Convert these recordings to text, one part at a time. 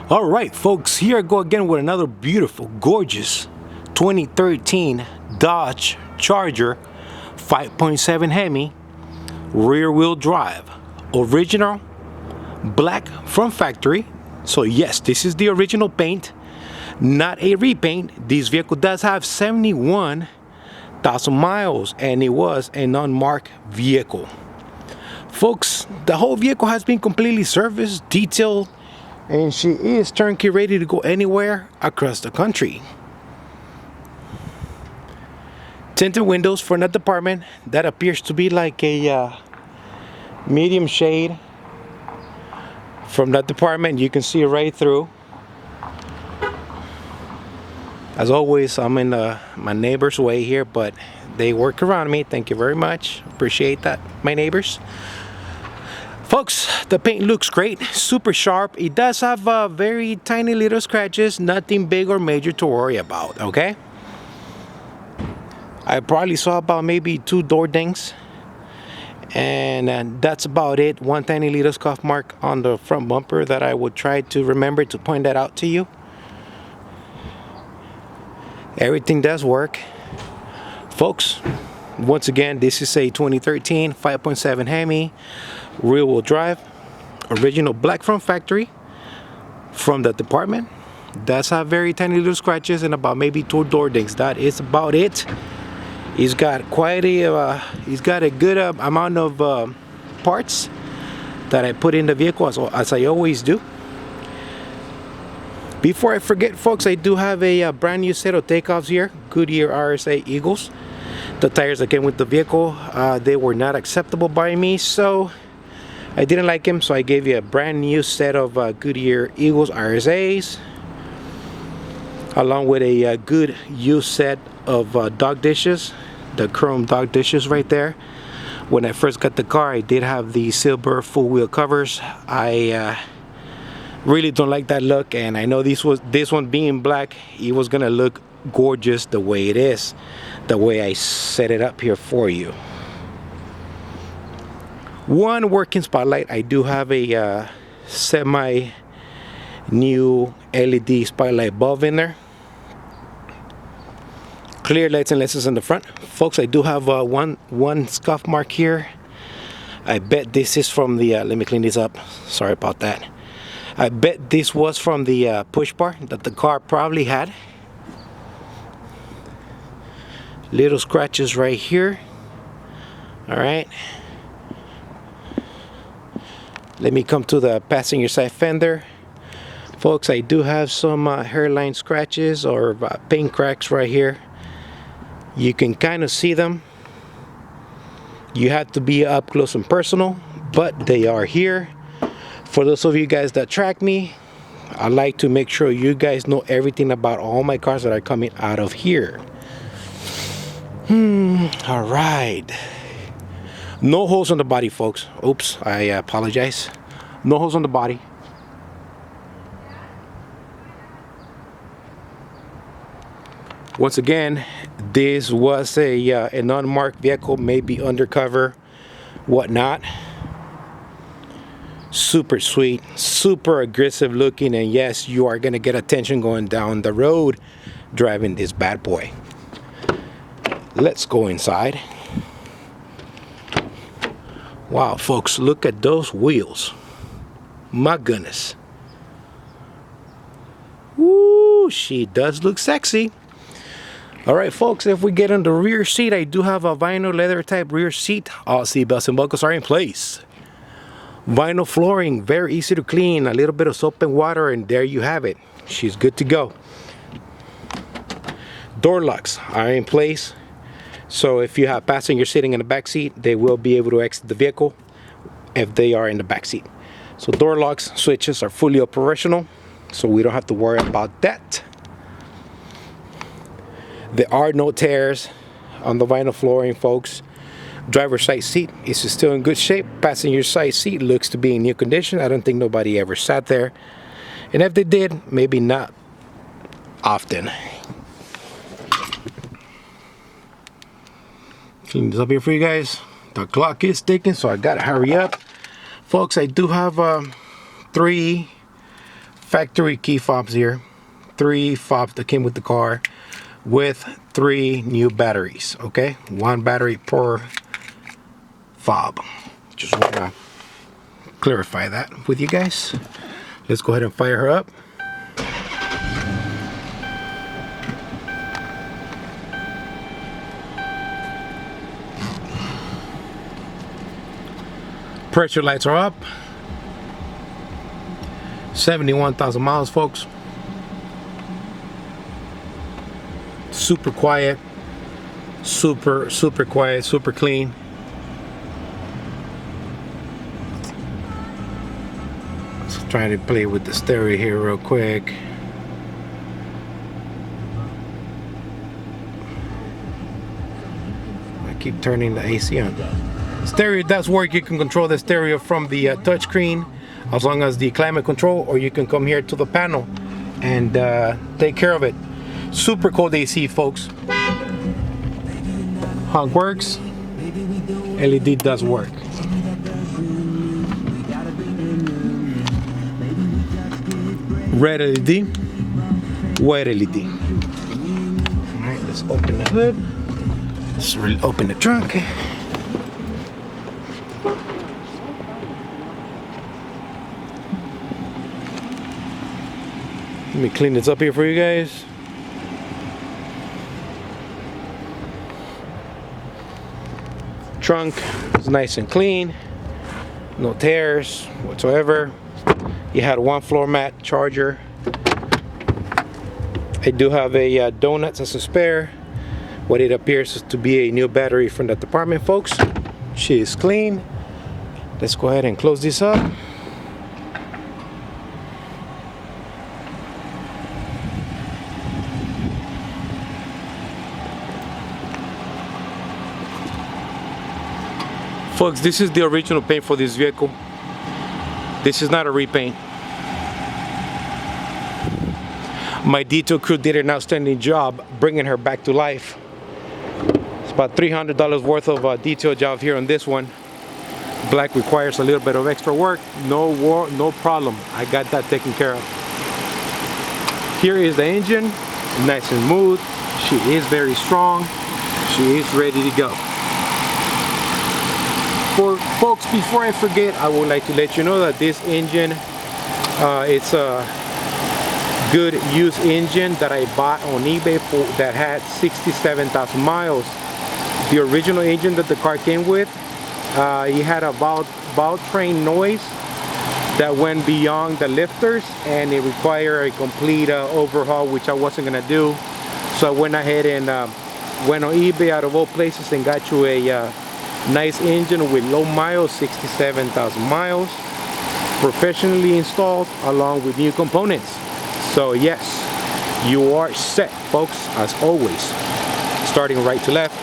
All right, folks, here I go again with another beautiful, gorgeous 2013 Dodge Charger 5.7 HEMI rear wheel drive, original black from factory. So yes, this is the original paint, not a repaint. This vehicle does have 71,000 miles and it was an unmarked vehicle. Folks, the whole vehicle has been completely serviced, detailed, and she is turnkey ready to go anywhere across the country. Tinted windows for that department. That appears to be like a medium shade. From that department you can see right through. As always, I'm in my neighbor's way here, but they work around me. Thank you very much. Appreciate that, my neighbors. Folks, the paint looks great, super sharp. It does have very tiny little scratches, nothing big or major to worry about, okay? I probably saw about maybe 2 door dings, and that's about it. One tiny little scuff mark on the front bumper that I would try to remember to point that out to you. Everything does work. Folks, once again, this is a 2013 5.7 HEMI rear wheel drive, original black from factory, from the department. Does have very tiny little scratches and about maybe 2 door dings. That is about it. He's got quite a good amount of parts that I put in the vehicle, as I always do. Before I forget, folks, I do have a brand new set of takeoffs here, Goodyear RSA Eagles. The tires that came with the vehicle, they were not acceptable by me, so I didn't like them, so I gave you a brand new set of Goodyear Eagles RSAs, along with a good used set of dog dishes, the chrome dog dishes right there. When I first got the car, I did have the silver full wheel covers. I really don't like that look, and I know this one being black, it was gonna look gorgeous the way it is, the way I set it up here for you. One working spotlight. I do have a semi new LED spotlight bulb in there. Clear lights and lenses in the front. Folks, I do have one scuff mark here. I bet this is from the let me clean this up, sorry about that. I bet this was from the push bar that the car probably had. Little scratches right here. All right, let me come to the passenger side fender. Folks, I do have some hairline scratches or paint cracks right here. You can kind of see them. You have to be up close and personal, but they are here. For those of you guys that track me, I like to make sure you guys know everything about all my cars that are coming out of here. All right. No holes on the body, folks. Oops, I apologize. No holes on the body. Once again, this was an unmarked vehicle, maybe undercover, whatnot. Super sweet, super aggressive looking, and yes, you are gonna get attention going down the road driving this bad boy. Let's go inside. Wow, folks, look at those wheels. My goodness. Woo, she does look sexy. All right, folks, if we get on the rear seat, I do have a vinyl leather type rear seat. All seatbelts and buckles are in place. Vinyl flooring, very easy to clean. A little bit of soap and water, and there you have it. She's good to go. Door locks are in place. So if you have passengers sitting in the back seat, they will be able to exit the vehicle if they are in the back seat. So door locks, switches are fully operational, so we don't have to worry about that. There are no tears on the vinyl flooring, folks. Driver's side seat is still in good shape. Passenger side seat looks to be in new condition. I don't think nobody ever sat there, and if they did, maybe not often. Clean this up here for you guys. The clock is ticking, so I gotta hurry up. Folks, I do have 3 factory key fobs here. 3 fobs that came with the car with 3 new batteries. Okay, 1 battery per fob. Just want to clarify that with you guys. Let's go ahead and fire her up. Pressure lights are up. 71,000 miles, folks. Super quiet, super quiet, super clean. Let's try to play with the stereo here real quick. I keep turning the AC on. Stereo does work. You can control the stereo from the touchscreen, as long as the climate control, or you can come here to the panel and take care of it. Super cold AC, folks. Honk works. LED does work. Red LED, white LED. Alright, let's open the hood. Let's open the trunk. Let me clean this up here for you guys. Trunk is nice and clean, no tears whatsoever. You had 1 floor mat charger. I do have a donuts as a spare. What it appears to be a new battery from the department, folks. She is clean. Let's go ahead and close this up. Folks, this is the original paint for this vehicle. This is not a repaint. My detail crew did an outstanding job bringing her back to life. It's about $300 worth of detail job here on this one. Black requires a little bit of extra work. No problem. I got that taken care of. Here is the engine, nice and smooth. She is very strong. She is ready to go. For folks, before I forget, I would like to let you know that this engine, it's a good used engine that I bought on eBay for, that had 67,000 miles. The original engine that the car came with, it had a valve train noise that went beyond the lifters, and it required a complete overhaul, which I wasn't gonna do. So I went ahead and went on eBay out of all places and got you a nice engine with low miles, 67,000 miles, professionally installed along with new components. So yes, you are set, folks, as always. Starting right to left,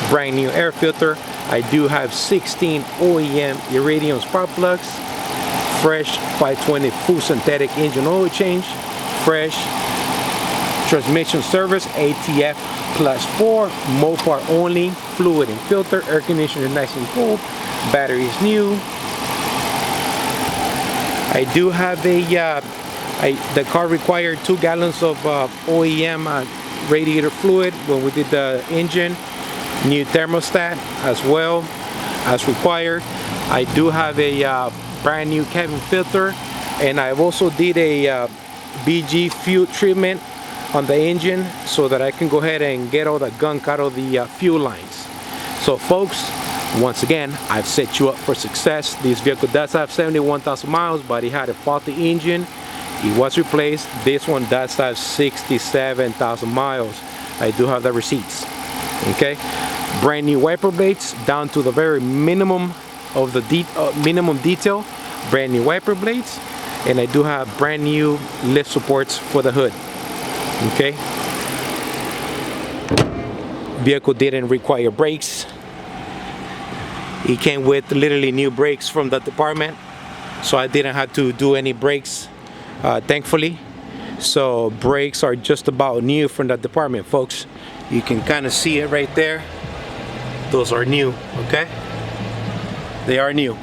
brand new air filter. I do have 16 OEM Iridium spark plugs, fresh 520 full synthetic engine oil change, fresh transmission service, ATF +4, Mopar only, fluid and filter, air conditioner nice and cool, battery is new. I do have the car required 2 gallons of OEM radiator fluid when we did the engine, new thermostat as well as required. I do have a brand new cabin filter, and I've also did a BG fuel treatment on the engine so that I can go ahead and get all the gunk out of the fuel lines. So folks, once again, I've set you up for success. This vehicle does have 71,000 miles, but it had a faulty engine. It was replaced. This one does have 67,000 miles. I do have the receipts. Okay, brand new wiper blades down to the very minimum of the minimum detail. Brand new wiper blades, and I do have brand new lift supports for the hood. Okay, vehicle didn't require brakes. It came with literally new brakes from the department, so I didn't have to do any brakes, thankfully. So brakes are just about new from the department, folks. You can kind of see it right there. Those are new. Okay, they are new.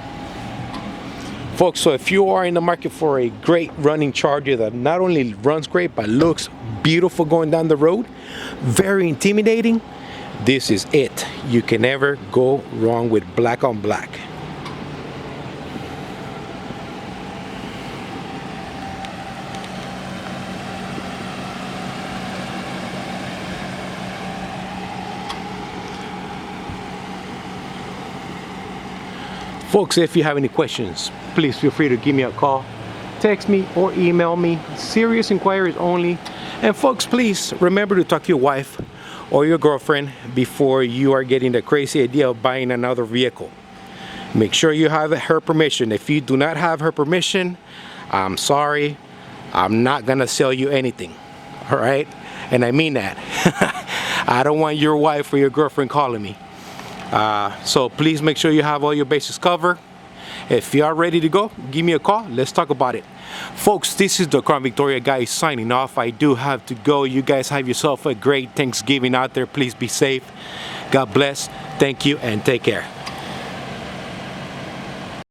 Folks, so if you are in the market for a great running Charger that not only runs great but looks beautiful going down the road, very intimidating, this is it. You can never go wrong with black on black. Folks, if you have any questions, please feel free to give me a call, text me, or email me. Serious inquiries only. And folks, please remember to talk to your wife or your girlfriend before you are getting the crazy idea of buying another vehicle. Make sure you have her permission. If you do not have her permission, I'm sorry, I'm not gonna sell you anything. All right? And I mean that. I don't want your wife or your girlfriend calling me. So please make sure you have all your bases covered. If you are ready to go, give me a call. Let's talk about it. Folks, this is the Crown Victoria guy signing off. I do have to go. You guys have yourself a great Thanksgiving out there. Please be safe. God bless. Thank you and take care.